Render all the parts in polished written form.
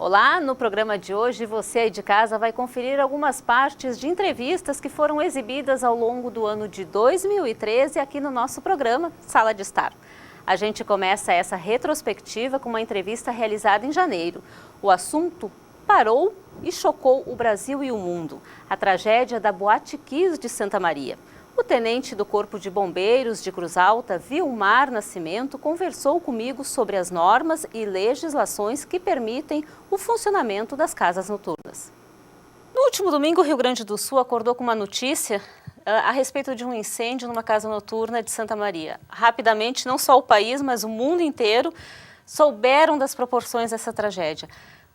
Olá, no programa de hoje você aí de casa vai conferir algumas partes de entrevistas que foram exibidas ao longo do ano de 2013 aqui no nosso programa Sala de Estar. A gente começa essa retrospectiva com uma entrevista realizada em janeiro. O assunto parou e chocou o Brasil e o mundo, a tragédia da Boate Kiss de Santa Maria. O tenente do Corpo de Bombeiros de Cruz Alta, Vilmar Nascimento, conversou comigo sobre as normas e legislações que permitem o funcionamento das casas noturnas. No último domingo, o Rio Grande do Sul acordou com uma notícia a respeito de um incêndio numa casa noturna de Santa Maria. Rapidamente, não só o país, mas o mundo inteiro souberam das proporções dessa tragédia.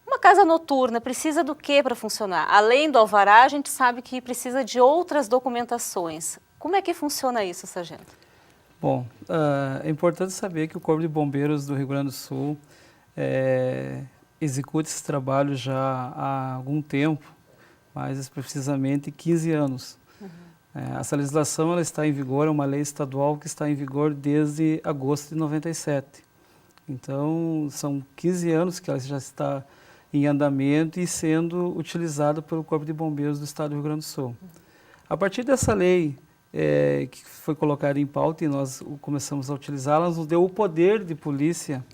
Uma casa noturna precisa do que para funcionar? Além do alvará, a gente sabe que precisa de outras documentações. Como é que funciona isso, sargento? Bom, é importante saber que o Corpo de Bombeiros do Rio Grande do Sul executa esse trabalho já há algum tempo, mais precisamente 15 anos. Essa legislação ela está em vigor, é uma lei estadual que está em vigor desde agosto de 97. Então, são 15 anos que ela já está em andamento e sendo utilizada pelo Corpo de Bombeiros do Estado do Rio Grande do Sul. A partir dessa lei que foi colocada em pauta e nós começamos a utilizá-la, nos deu o poder de polícia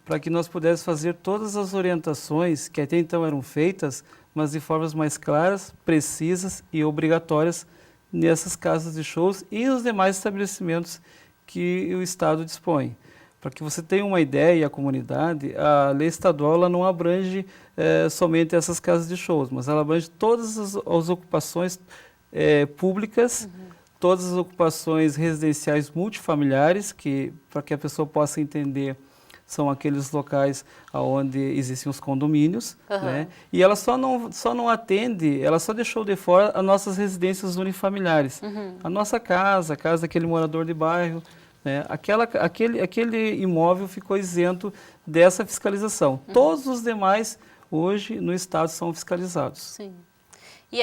para que nós pudéssemos fazer todas as orientações que até então eram feitas, mas de formas mais claras, precisas e obrigatórias nessas casas de shows e os demais estabelecimentos que o Estado dispõe. Para que você tenha uma ideia, a comunidade, a lei estadual ela não abrange somente essas casas de shows, mas ela abrange todas as ocupações públicas, todas as ocupações residenciais multifamiliares, que, para que a pessoa possa entender, são aqueles locais onde existem os condomínios, né? E ela só não atende, ela só deixou de fora as nossas residências unifamiliares. A nossa casa, a casa daquele morador de bairro, né? Aquele imóvel ficou isento dessa fiscalização. Todos os demais, hoje, no Estado, são fiscalizados. Sim. E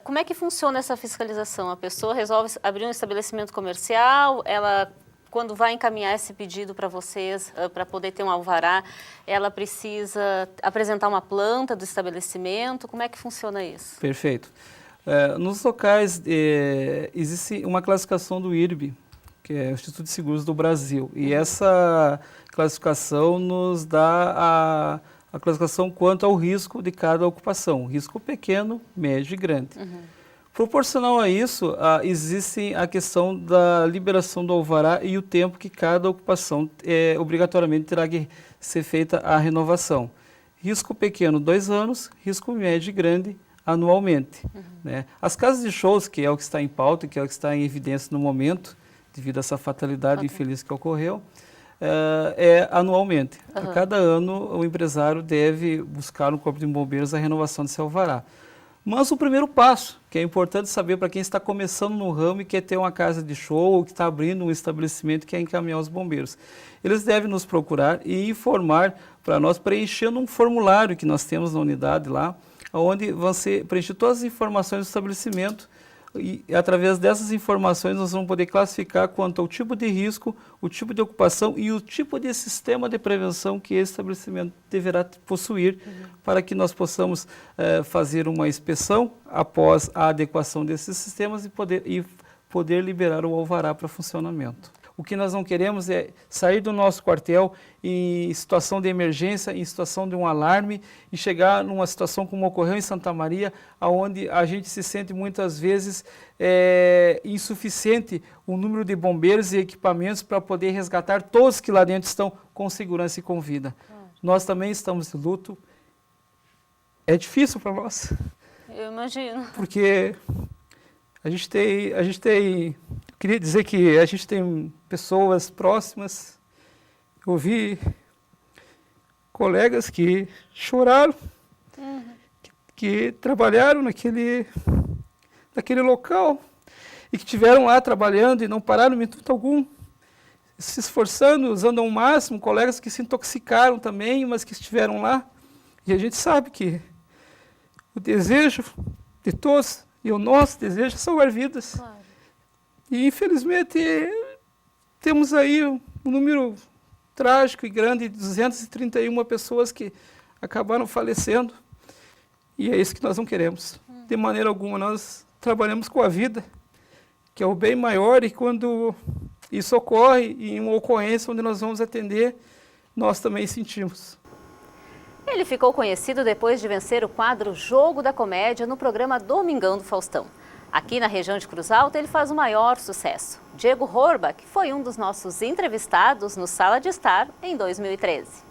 como é que funciona essa fiscalização? A pessoa resolve abrir um estabelecimento comercial, ela, quando vai encaminhar esse pedido para vocês, para poder ter um alvará, ela precisa apresentar uma planta do estabelecimento? Como é que funciona isso? Perfeito. Nos locais, existe uma classificação do IRB, que é o Instituto de Seguros do Brasil, e essa classificação nos dá a classificação quanto ao risco de cada ocupação, risco pequeno, médio e grande. Proporcional a isso, existe a questão da liberação do alvará e o tempo que cada ocupação obrigatoriamente terá que ser feita a renovação. Risco pequeno, 2 anos, risco médio e grande, anualmente. Né? As casas de shows, que é o que está em pauta, que é o que está em evidência no momento, devido a essa fatalidade infeliz que ocorreu, anualmente. A cada ano, o empresário deve buscar no Corpo de Bombeiros a renovação desse alvará. Mas o primeiro passo, que é importante saber para quem está começando no ramo e quer ter uma casa de show, ou que está abrindo um estabelecimento, que é encaminhar os bombeiros. Eles devem nos procurar e informar para nós, preenchendo um formulário que nós temos na unidade lá, onde vão ser preenchidas todas as informações do estabelecimento. E através dessas informações nós vamos poder classificar quanto ao tipo de risco, o tipo de ocupação e o tipo de sistema de prevenção que esse estabelecimento deverá possuir para que nós possamos fazer uma inspeção após a adequação desses sistemas e poder liberar o alvará para funcionamento. O que nós não queremos é sair do nosso quartel em situação de emergência, em situação de um alarme e chegar numa situação como ocorreu em Santa Maria, onde a gente se sente muitas vezes insuficiente o número de bombeiros e equipamentos para poder resgatar todos que lá dentro estão com segurança e com vida. Nós também estamos de luto. É difícil para nós. Eu imagino. Porque a gente tem, queria dizer que a gente tem pessoas próximas, eu ouvi colegas que choraram, que trabalharam naquele local e que estiveram lá trabalhando e não pararam em minuto algum, se esforçando, usando ao máximo, colegas que se intoxicaram também, mas que estiveram lá. E a gente sabe que o desejo de todos e o nosso desejo é salvar vidas. Claro. E, infelizmente, temos aí um número trágico e grande de 231 pessoas que acabaram falecendo. E é isso que nós não queremos. De maneira alguma, nós trabalhamos com a vida, que é o bem maior, e quando isso ocorre, em uma ocorrência onde nós vamos atender, nós também sentimos. Ele ficou conhecido depois de vencer o quadro Jogo da Comédia no programa Domingão do Faustão. Aqui na região de Cruz Alta, ele faz o maior sucesso. Diego Horbach foi um dos nossos entrevistados no Sala de Estar em 2013.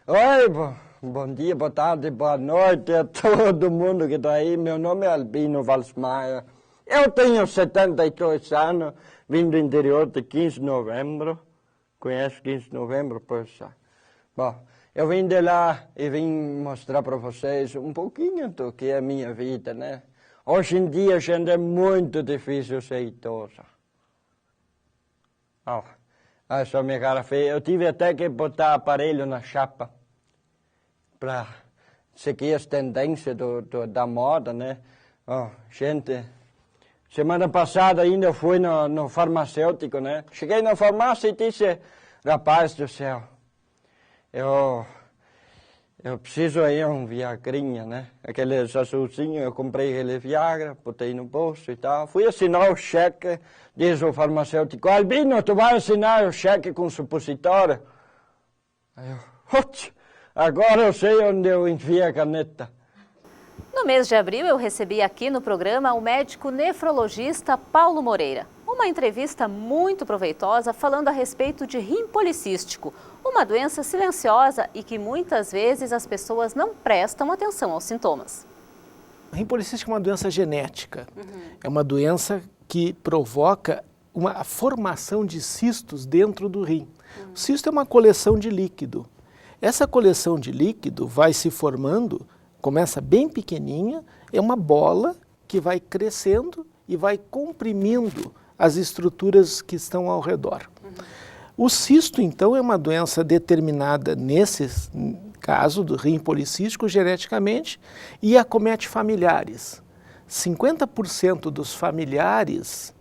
Oi, bom dia, boa tarde, boa noite a todo mundo que está aí. Meu nome é Albino Valsmaia. Eu tenho 72 anos, vim do interior de 15 de novembro. Conhece 15 de novembro? Pois já. Bom, eu vim de lá e vim mostrar para vocês um pouquinho do que é a minha vida, né? Hoje em dia, gente, é muito difícil ser idosa. Essa minha cara feia. Eu tive até que botar aparelho na chapa para seguir as tendências da moda, né? Gente, semana passada ainda eu fui no farmacêutico, né? Cheguei na farmácia e disse, rapaz do céu, eu preciso aí um Viagrinha, né? Aqueles azulzinhos, eu comprei aquele Viagra, botei no bolso e tal. Fui assinar o cheque, diz o farmacêutico, Albino, tu vai assinar o cheque com supositório? Aí eu, agora eu sei onde eu enfiei a caneta. No mês de abril, eu recebi aqui no programa o médico nefrologista Paulo Moreira. Uma entrevista muito proveitosa falando a respeito de rim policístico, uma doença silenciosa e que muitas vezes as pessoas não prestam atenção aos sintomas. Rim policístico é uma doença genética. É uma doença que provoca a formação de cistos dentro do rim. O cisto é uma coleção de líquido. Essa coleção de líquido vai se formando, começa bem pequenininha, é uma bola que vai crescendo e vai comprimindo as estruturas que estão ao redor. O cisto, então, é uma doença determinada, nesse caso do rim policístico, geneticamente, e acomete familiares. 50% dos familiares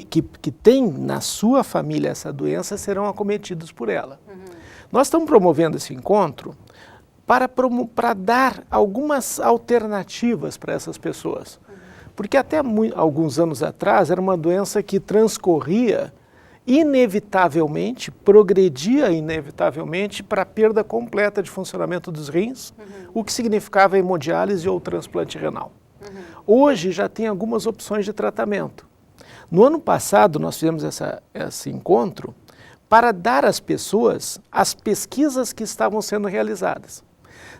que têm na sua família essa doença serão acometidos por ela. Nós estamos promovendo esse encontro para dar algumas alternativas para essas pessoas. Porque até alguns anos atrás era uma doença que transcorria inevitavelmente, progredia inevitavelmente para a perda completa de funcionamento dos rins, o que significava hemodiálise ou transplante renal. Hoje já tem algumas opções de tratamento. No ano passado nós fizemos esse encontro para dar às pessoas as pesquisas que estavam sendo realizadas.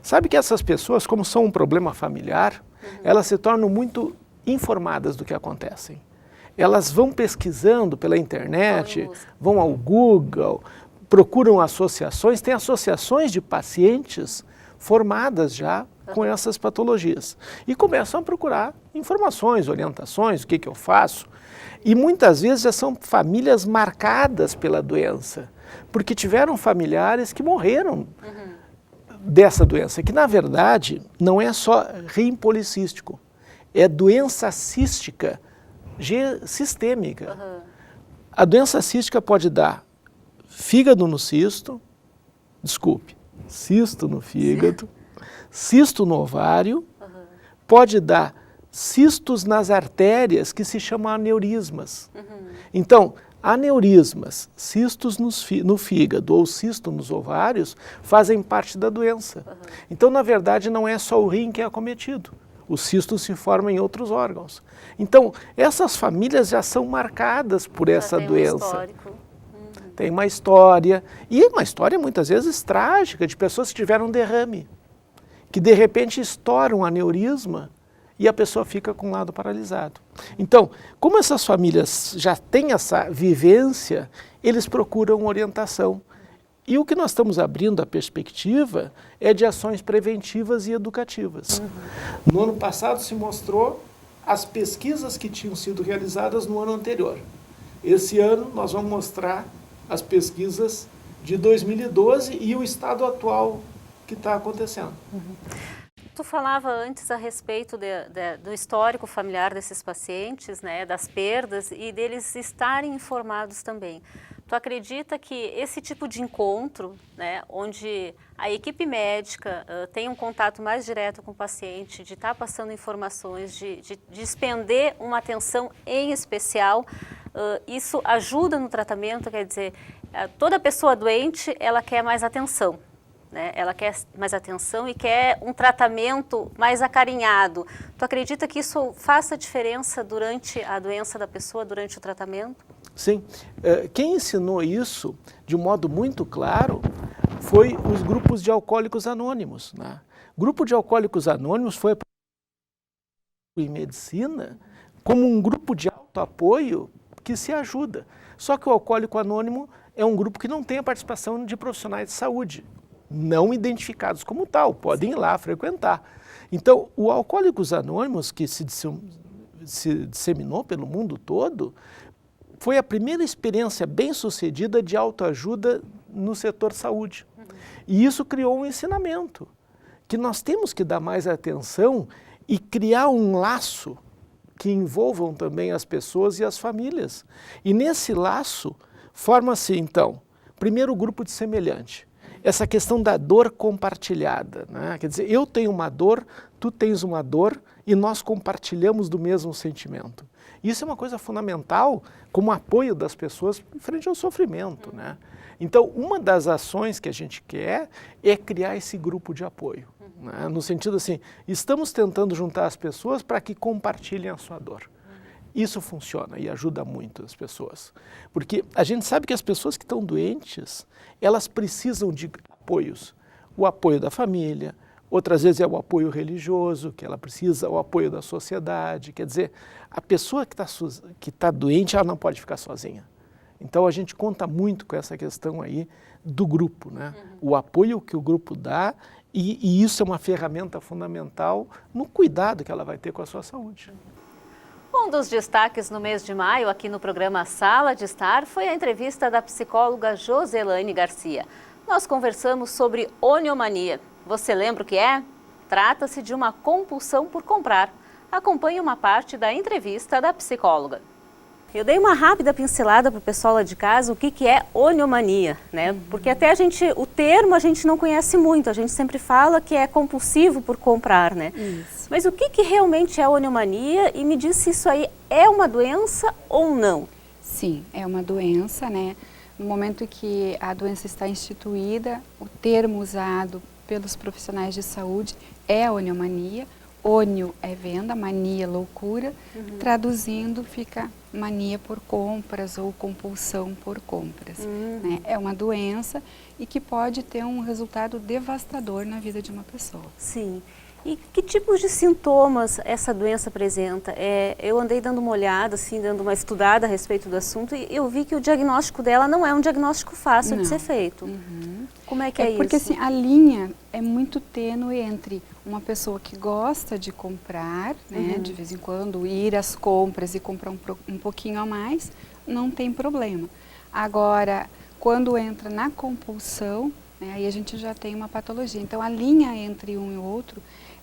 Sabe que essas pessoas, como são um problema familiar, elas se tornam muito informadas do que acontece. Elas vão pesquisando pela internet, vão ao Google, procuram associações, tem associações de pacientes formadas já com essas patologias. E começam a procurar informações, orientações, o que eu faço. E muitas vezes já são famílias marcadas pela doença, porque tiveram familiares que morreram dessa doença, que na verdade não é só rim policístico, é doença cística sistêmica. A doença cística pode dar fígado no cisto, cisto no fígado, cisto no ovário, pode dar cistos nas artérias que se chamam aneurismas. Então, aneurismas, cistos no fígado ou cisto nos ovários fazem parte da doença. Então, na verdade, não é só o rim que é acometido. Os cistos se formam em outros órgãos. Então, essas famílias já são marcadas por essa doença. Tem uma história, e uma história muitas vezes trágica, de pessoas que tiveram um derrame, que de repente estoura um aneurisma e a pessoa fica com o lado paralisado. Então, como essas famílias já têm essa vivência, eles procuram orientação. E o que nós estamos abrindo a perspectiva é de ações preventivas e educativas. No ano passado se mostrou as pesquisas que tinham sido realizadas no ano anterior. Esse ano nós vamos mostrar as pesquisas de 2012 e o estado atual que está acontecendo. Tu falava antes a respeito do histórico familiar desses pacientes, né, das perdas e deles estarem informados também. Tu acredita que esse tipo de encontro, né, onde a equipe médica tem um contato mais direto com o paciente, de estar passando informações, de despender uma atenção em especial, isso ajuda no tratamento? Quer dizer, toda pessoa doente, ela quer mais atenção, né? Ela quer mais atenção e quer um tratamento mais acarinhado. Tu acredita que isso faça diferença durante a doença da pessoa, durante o tratamento? Sim. Quem ensinou isso de um modo muito claro foi os grupos de alcoólicos anônimos, né? O grupo de alcoólicos anônimos foi em medicina como um grupo de autoapoio que se ajuda. Só que o alcoólico anônimo é um grupo que não tem a participação de profissionais de saúde, não identificados como tal, podem ir lá frequentar. Então, o Alcoólicos Anônimos, que se disseminou pelo mundo todo, foi a primeira experiência bem-sucedida de autoajuda no setor saúde. E isso criou um ensinamento, que nós temos que dar mais atenção e criar um laço que envolvam também as pessoas e as famílias. E nesse laço, forma-se, então, primeiro o grupo de semelhante. Essa questão da dor compartilhada, né? Quer dizer, eu tenho uma dor, tu tens uma dor e nós compartilhamos do mesmo sentimento. Isso é uma coisa fundamental como apoio das pessoas frente ao sofrimento, né? Então, uma das ações que a gente quer é criar esse grupo de apoio, né? No sentido assim, estamos tentando juntar as pessoas para que compartilhem a sua dor. Isso funciona e ajuda muito as pessoas. Porque a gente sabe que as pessoas que estão doentes, elas precisam de apoios. O apoio da família, outras vezes é o apoio religioso, que ela precisa, o apoio da sociedade. Quer dizer, a pessoa que tá doente, ela não pode ficar sozinha. Então a gente conta muito com essa questão aí do grupo, né? O apoio que o grupo dá e isso é uma ferramenta fundamental no cuidado que ela vai ter com a sua saúde. Um dos destaques no mês de maio, aqui no programa Sala de Estar, foi a entrevista da psicóloga Joselane Garcia. Nós conversamos sobre oniomania. Você lembra o que é? Trata-se de uma compulsão por comprar. Acompanhe uma parte da entrevista da psicóloga. Eu dei uma rápida pincelada para o pessoal lá de casa o que é oniomania, né? Porque até o termo a gente não conhece muito, a gente sempre fala que é compulsivo por comprar, né? Isso. Mas o que realmente é oniomania e me diz se isso aí é uma doença ou não? Sim, é uma doença, né? No momento que a doença está instituída, o termo usado pelos profissionais de saúde é a oniomania. Ônio é venda, mania, loucura. Traduzindo, fica mania por compras ou compulsão por compras. Né? É uma doença e que pode ter um resultado devastador na vida de uma pessoa. Sim. E que tipos de sintomas essa doença apresenta? Eu andei dando uma olhada, assim, dando uma estudada a respeito do assunto e eu vi que o diagnóstico dela não é um diagnóstico fácil de ser feito. Como é que é isso? Porque assim, a linha é muito tênue entre uma pessoa que gosta de comprar, né, de vez em quando, ir às compras e comprar um pouquinho a mais, não tem problema. Agora, quando entra na compulsão, né, aí a gente já tem uma patologia. Então, a linha entre um e o outro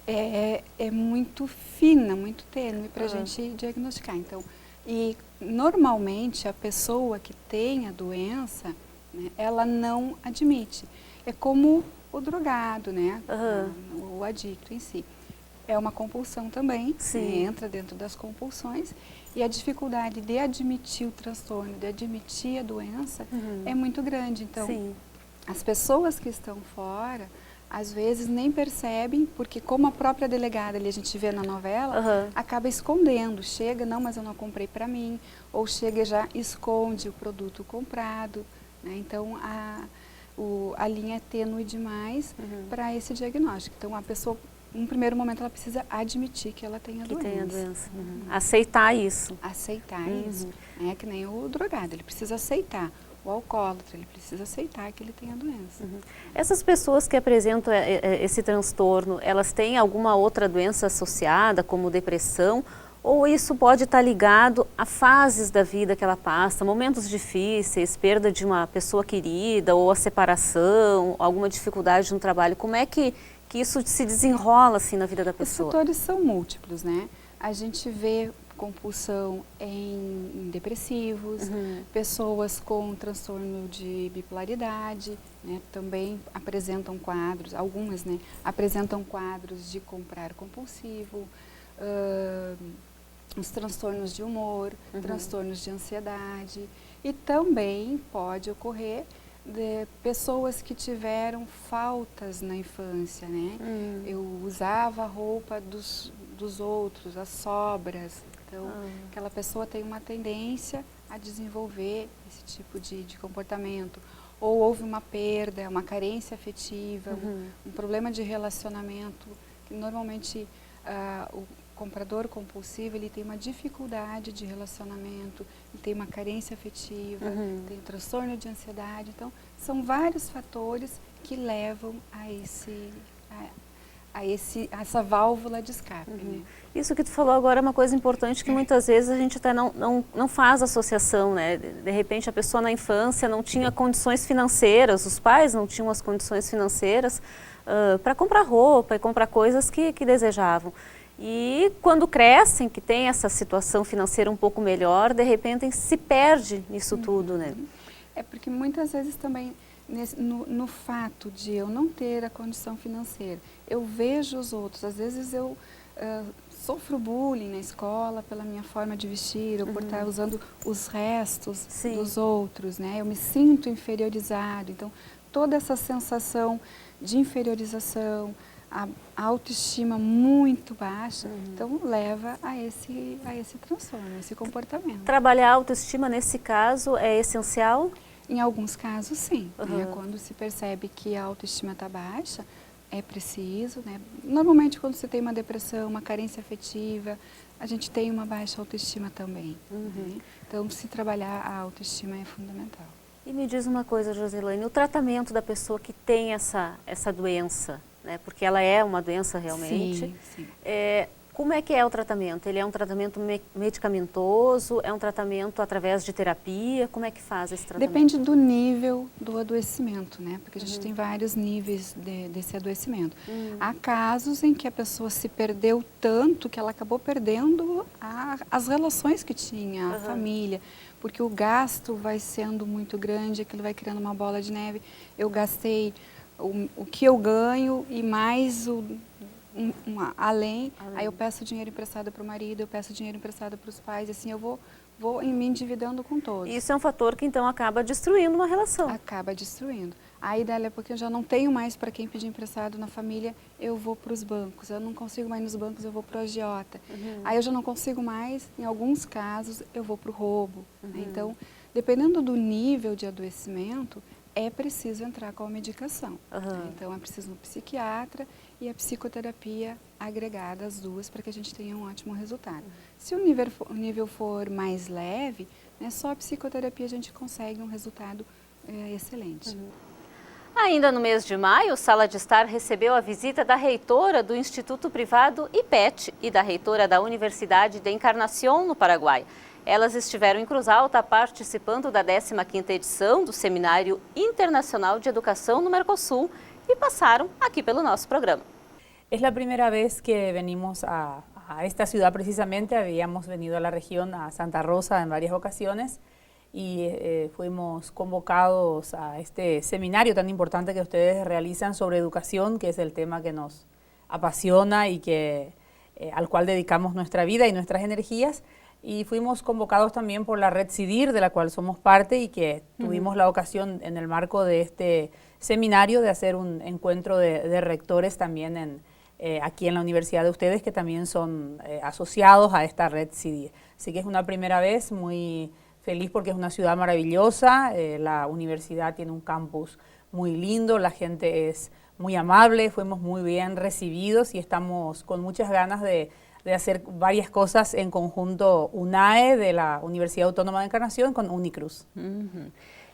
é muito fina, muito tênue para a gente diagnosticar. Então, e normalmente a pessoa que tem a doença, né, ela não admite. É como o drogado, né? O adicto em si. É uma compulsão também, né? Entra dentro das compulsões e a dificuldade de admitir o transtorno, de admitir a doença é muito grande. Então, as pessoas que estão fora, às vezes nem percebem, porque como a própria delegada ali a gente vê na novela, acaba escondendo. Chega, não, mas eu não comprei para mim, ou chega e já esconde o produto comprado. Né? Então, a linha é tênue demais para esse diagnóstico. Então, a pessoa, num primeiro momento, ela precisa admitir que ela tem a doença. Aceitar isso. Aceitar isso. É que nem o drogado, ele precisa aceitar. O alcoólatra, ele precisa aceitar que ele tem a doença. Essas pessoas que apresentam esse transtorno, elas têm alguma outra doença associada, como depressão? Ou isso pode estar ligado a fases da vida que ela passa, momentos difíceis, perda de uma pessoa querida, ou a separação, alguma dificuldade no trabalho? Como é que isso se desenrola assim na vida da pessoa? Os fatores são múltiplos, né? A gente vê compulsão em depressivos, pessoas com transtorno de bipolaridade, né, também apresentam quadros, algumas, né, apresentam quadros de comprar compulsivo, os transtornos de humor, transtornos de ansiedade, e também pode ocorrer de pessoas que tiveram faltas na infância, né? Eu usava a roupa dos outros, as sobras. Então, aquela pessoa tem uma tendência a desenvolver esse tipo de comportamento. Ou houve uma perda, uma carência afetiva, um problema de relacionamento, que normalmente o comprador compulsivo, ele tem uma dificuldade de relacionamento, ele tem uma carência afetiva, tem um transtorno de ansiedade. Então, são vários fatores que levam a essa válvula de escape. Né? Isso que tu falou agora é uma coisa importante que muitas vezes a gente até não faz associação, né? De repente a pessoa na infância não tinha condições financeiras, os pais não tinham as condições financeiras para comprar roupa e comprar coisas que desejavam. E quando crescem, que tem essa situação financeira um pouco melhor, de repente se perde nisso tudo, né? É porque muitas vezes também, no fato de eu não ter a condição financeira, eu vejo os outros, às vezes eu sofro bullying na escola pela minha forma de vestir, ou por estar usando os restos dos outros, né? Eu me sinto inferiorizado, então toda essa sensação de inferiorização, a autoestima muito baixa, então leva a esse transtorno, a esse comportamento. Trabalhar a autoestima nesse caso é essencial? Em alguns casos, sim. Né? Quando se percebe que a autoestima está baixa, é preciso, né? Normalmente quando você tem uma depressão, uma carência afetiva, a gente tem uma baixa autoestima também. Né? Então, se trabalhar a autoestima é fundamental. E me diz uma coisa, Joselane, o tratamento da pessoa que tem essa doença, né? Porque ela é uma doença realmente. Sim. Como é que é o tratamento? Ele é um tratamento medicamentoso? É um tratamento através de terapia? Como é que faz esse tratamento? Depende do nível do adoecimento, né? Porque a gente tem vários níveis desse adoecimento. Há casos em que a pessoa se perdeu tanto que ela acabou perdendo as relações que tinha, a família, porque o gasto vai sendo muito grande, aquilo vai criando uma bola de neve. Eu gastei o que eu ganho e mais além, aí eu peço dinheiro emprestado para o marido, eu peço dinheiro emprestado para os pais, assim eu vou me endividando com todos. Isso é um fator que então acaba destruindo uma relação. Acaba destruindo. Aí dali a pouco eu já não tenho mais para quem pedir emprestado na família, eu vou para os bancos. Eu não consigo mais nos bancos, eu vou para o agiota. Aí eu já não consigo mais, em alguns casos, eu vou para o roubo. Né? Então, dependendo do nível de adoecimento, é preciso entrar com a medicação. Né? Então, é preciso um psiquiatra e a psicoterapia agregada, as duas, para que a gente tenha um ótimo resultado. Se o nível for mais leve, né, só a psicoterapia a gente consegue um resultado excelente. Ainda no mês de maio, Sala de Estar recebeu a visita da reitora do Instituto Privado IPET e da reitora da Universidade de Encarnación, no Paraguai. Elas estiveram em Cruz Alta participando da 15ª edição do Seminário Internacional de Educação no Mercosul y pasaron aquí pelo nosso programa. Es la primera vez que venimos a esta ciudad precisamente, habíamos venido a la región, a Santa Rosa en varias ocasiones y fuimos convocados a este seminario tan importante que ustedes realizan sobre educación, que es el tema que nos apasiona y al cual dedicamos nuestra vida y nuestras energías. Y fuimos convocados también por la Red CIDIR, de la cual somos parte y que tuvimos la ocasión en el marco de este seminario de hacer un encuentro de rectores también aquí en la universidad de ustedes, que también son asociados a esta Red CIDIR. Así que es una primera vez, muy feliz porque es una ciudad maravillosa, la universidad tiene un campus muy lindo, la gente es muy amable, fuimos muy bien recibidos y estamos con muchas ganas de hacer varias cosas en conjunto UNAE, de la Universidad Autónoma de Encarnación, con Unicruz.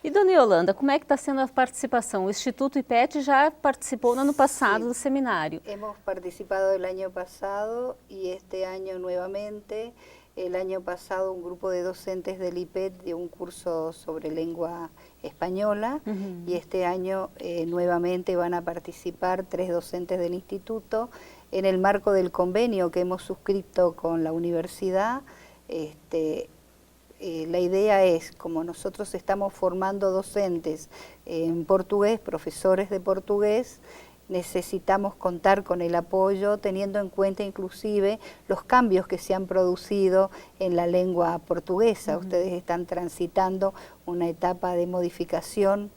E dona Yolanda, como é que está sendo a participação? O Instituto IPET já participou no ano passado do seminário. Hemos participado el año pasado y este año nuevamente. El año pasado un grupo de docentes del IPET dio un curso sobre lengua española y este año nuevamente van a participar 3 docentes del instituto en el marco del convenio que hemos suscrito con la universidad. La idea es, como nosotros estamos formando docentes en portugués, profesores de portugués, necesitamos contar con el apoyo, teniendo en cuenta inclusive los cambios que se han producido en la lengua portuguesa. Ustedes están transitando una etapa de modificación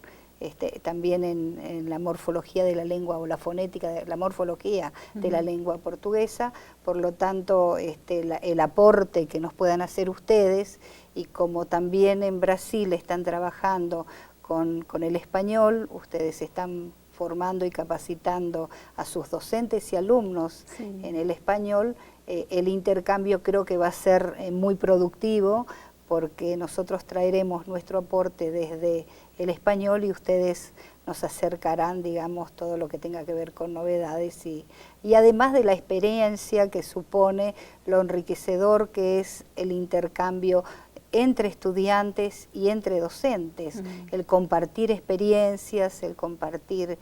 también en la morfología de la lengua, o la fonética, la morfología de la lengua portuguesa. Por lo tanto, el aporte que nos puedan hacer ustedes, y como también en Brasil están trabajando con el español, ustedes están formando y capacitando a sus docentes y alumnos en el español, el intercambio creo que va a ser muy productivo, porque nosotros traeremos nuestro aporte desde el español y ustedes nos acercarán, digamos, todo lo que tenga que ver con novedades y además de la experiencia que supone lo enriquecedor que es el intercambio entre estudiantes y entre docentes, el compartir experiencias, el compartir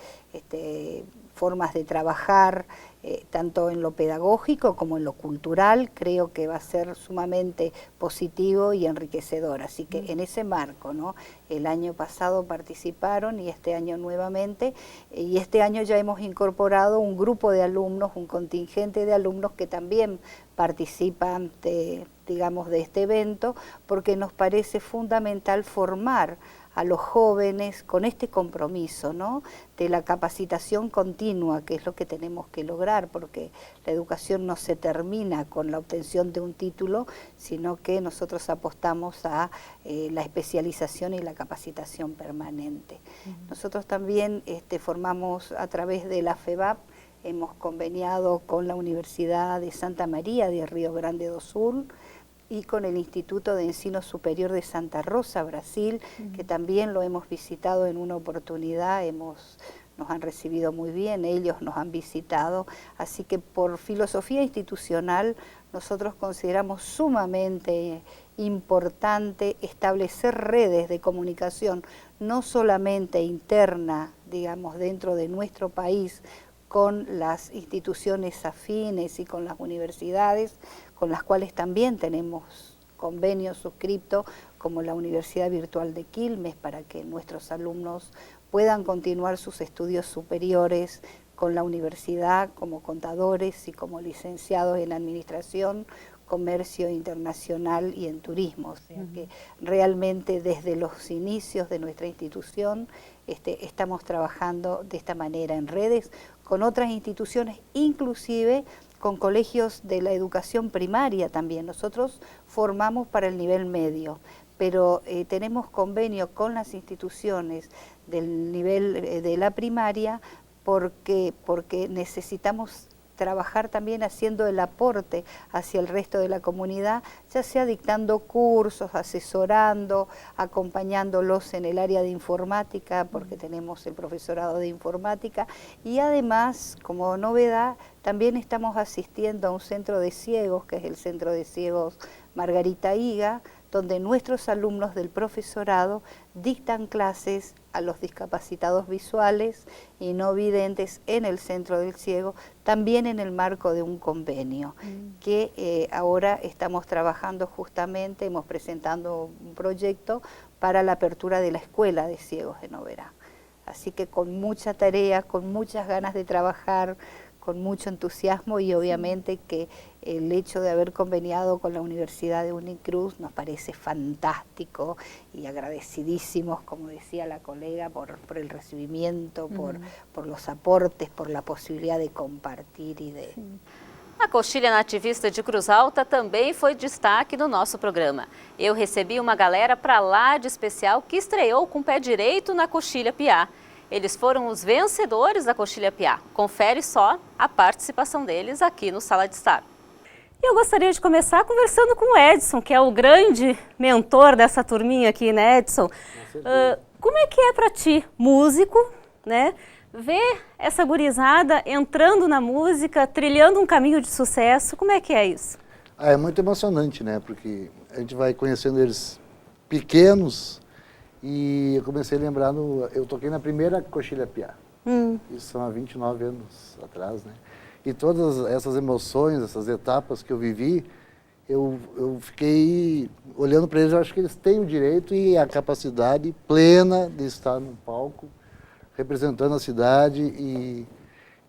formas de trabajar, tanto en lo pedagógico como en lo cultural, creo que va a ser sumamente positivo y enriquecedor. Así que en ese marco, ¿no? El año pasado participaron y este año nuevamente, y este año ya hemos incorporado un grupo de alumnos, un contingente de alumnos que también participan digamos, de este evento, porque nos parece fundamental formar a los jóvenes con este compromiso, ¿no?, de la capacitación continua, que es lo que tenemos que lograr, porque la educación no se termina con la obtención de un título, sino que nosotros apostamos a la especialización y la capacitación permanente. Nosotros también formamos a través de la FEBAP, hemos conveniado con la Universidad de Santa María de Río Grande do Sul, y con el Instituto de Ensino Superior de Santa Rosa, Brasil, que también lo hemos visitado en una oportunidad, nos han recibido muy bien, ellos nos han visitado, así que por filosofía institucional nosotros consideramos sumamente importante establecer redes de comunicación, no solamente interna, digamos, dentro de nuestro país, con las instituciones afines y con las universidades, con las cuales también tenemos convenios suscriptos, como la Universidad Virtual de Quilmes, para que nuestros alumnos puedan continuar sus estudios superiores con la universidad como contadores y como licenciados en Administración, Comercio Internacional y en Turismo. O sea que realmente desde los inicios de nuestra institución estamos trabajando de esta manera en redes con otras instituciones, inclusive con colegios de la educación primaria también. Nosotros formamos para el nivel medio, pero tenemos convenio con las instituciones del nivel de la primaria porque necesitamos trabajar también haciendo el aporte hacia el resto de la comunidad, ya sea dictando cursos, asesorando, acompañándolos en el área de informática, porque tenemos el profesorado de informática, y además, como novedad, también estamos asistiendo a un centro de ciegos, que es el Centro de Ciegos Margarita Higa, donde nuestros alumnos del profesorado dictan clases a los discapacitados visuales y no videntes en el Centro del Ciego, también en el marco de un convenio que ahora estamos trabajando justamente, hemos presentado un proyecto para la apertura de la Escuela de Ciegos de Noverá. Así que con mucha tarea, con muchas ganas de trabajar, con mucho entusiasmo, y obviamente que el hecho de haber conveniado con la Universidad de Unicruz nos parece fantástico y agradecidísimos, como decía la colega, por el recibimiento, por los aportes, por la posibilidad de compartir y de... A coxilha nativista de Cruz Alta também foi destaque no nosso programa. Eu recebi uma galera para lá de especial que estreou com o pé direito na coxilha piá. Eles foram os vencedores da coxilha piá. Confere só a participação deles aqui no Sala de Estar. E eu gostaria de começar conversando com o Edson, que é o grande mentor dessa turminha aqui, né, Edson? Como é que é para ti, músico, né, ver essa gurizada entrando na música, trilhando um caminho de sucesso? Como é que é isso? É muito emocionante, né? Porque a gente vai conhecendo eles pequenos e eu comecei lembrando, eu toquei na primeira coxilha piá. Isso são há 29 anos atrás, né? E todas essas emoções, essas etapas que eu vivi, eu fiquei olhando para eles, eu acho que eles têm o direito e a capacidade plena de estar no palco, representando a cidade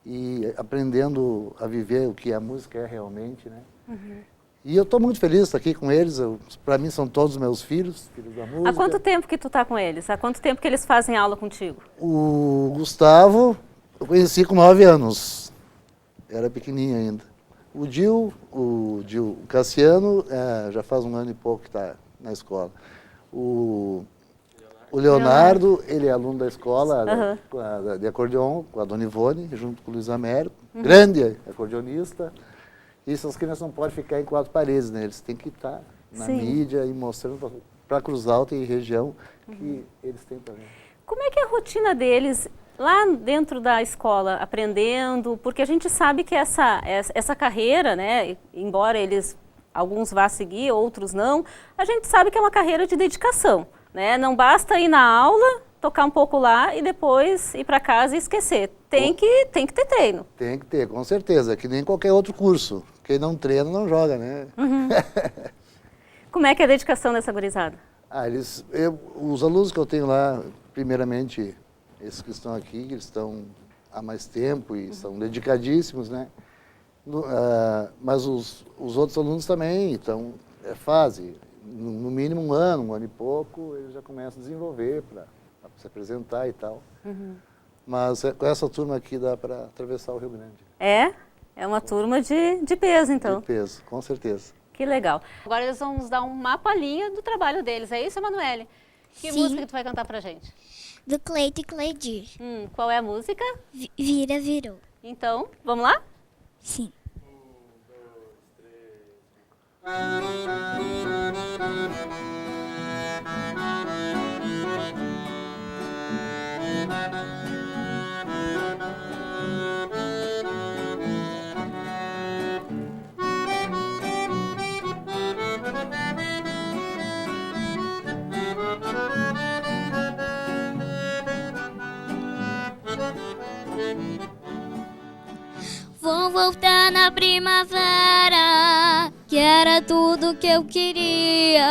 e aprendendo a viver o que a música é realmente, né? E eu estou muito feliz de estar aqui com eles, para mim são todos meus filhos da música. Há quanto tempo que tu tá com eles? Há quanto tempo que eles fazem aula contigo? O Gustavo, eu conheci com 9 anos, era pequenininho ainda. O Cassiano, já faz um ano e pouco que está na escola. O Leonardo, ele é aluno da escola de acordeon, com a Dona Ivone, junto com o Luiz Américo, grande acordeonista. E essas crianças não podem ficar em 4 paredes, né? Eles têm que estar na mídia e mostrando para Cruz Alta e região que eles têm talento. Como é que é a rotina deles lá dentro da escola, aprendendo? Porque a gente sabe que essa carreira, né, embora alguns vá seguir, outros não, a gente sabe que é uma carreira de dedicação, né? Não basta ir na aula, tocar um pouco lá e depois ir para casa e esquecer. Tem que ter treino. Tem que ter, com certeza, que nem qualquer outro curso. Quem não treina não joga, né? Como é que é a dedicação dessa gurizada? Os alunos que eu tenho lá, primeiramente, esses que estão aqui, eles estão há mais tempo e são dedicadíssimos, né? Mas os outros alunos também, então, é fase. No mínimo um ano e pouco, eles já começam a desenvolver para se apresentar e tal. Mas com essa turma aqui dá para atravessar o Rio Grande. É uma turma de peso, então. De peso, com certeza. Que legal. Agora eles vão nos dar uma palhinha do trabalho deles, é isso, Emanuele? Que música que tu vai cantar pra gente? Do Cleito e Cleidir. Qual é a música? Vira, virou. Então, vamos lá? Sim. 1, 2, 3. Vou voltar na primavera, que era tudo que eu queria.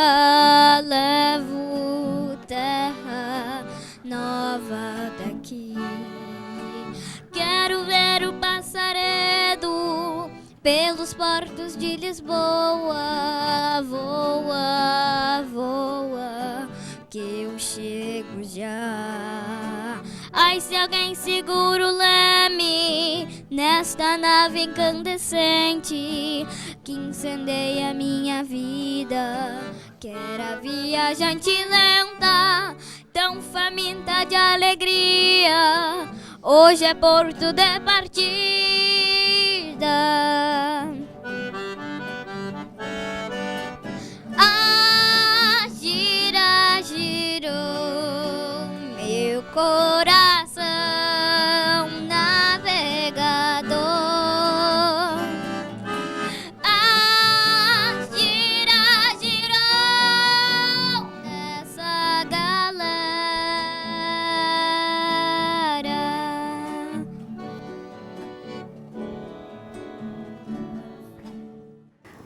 Levo terra nova daqui. Quero ver o passaredo pelos portos de Lisboa. Voa, voa, que eu chego já. Ai, se alguém segura o leme nesta nave incandescente que incendeia minha vida, que era viajante lenta, tão faminta de alegria, hoje é porto de partida. Ah, gira, girou meu coração navegador. Ah, gira, girou nessa galera.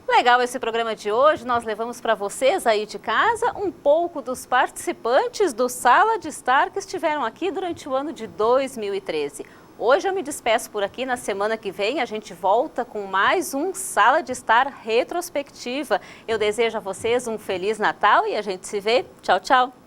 Legal esse programa de hoje, nós levamos para vocês aí de casa um pouco dos participantes do Sala de Estar que estiveram aqui durante o ano de 2013. Hoje eu me despeço por aqui, na semana que vem a gente volta com mais um Sala de Estar retrospectiva. Eu desejo a vocês um Feliz Natal e a gente se vê. Tchau, tchau!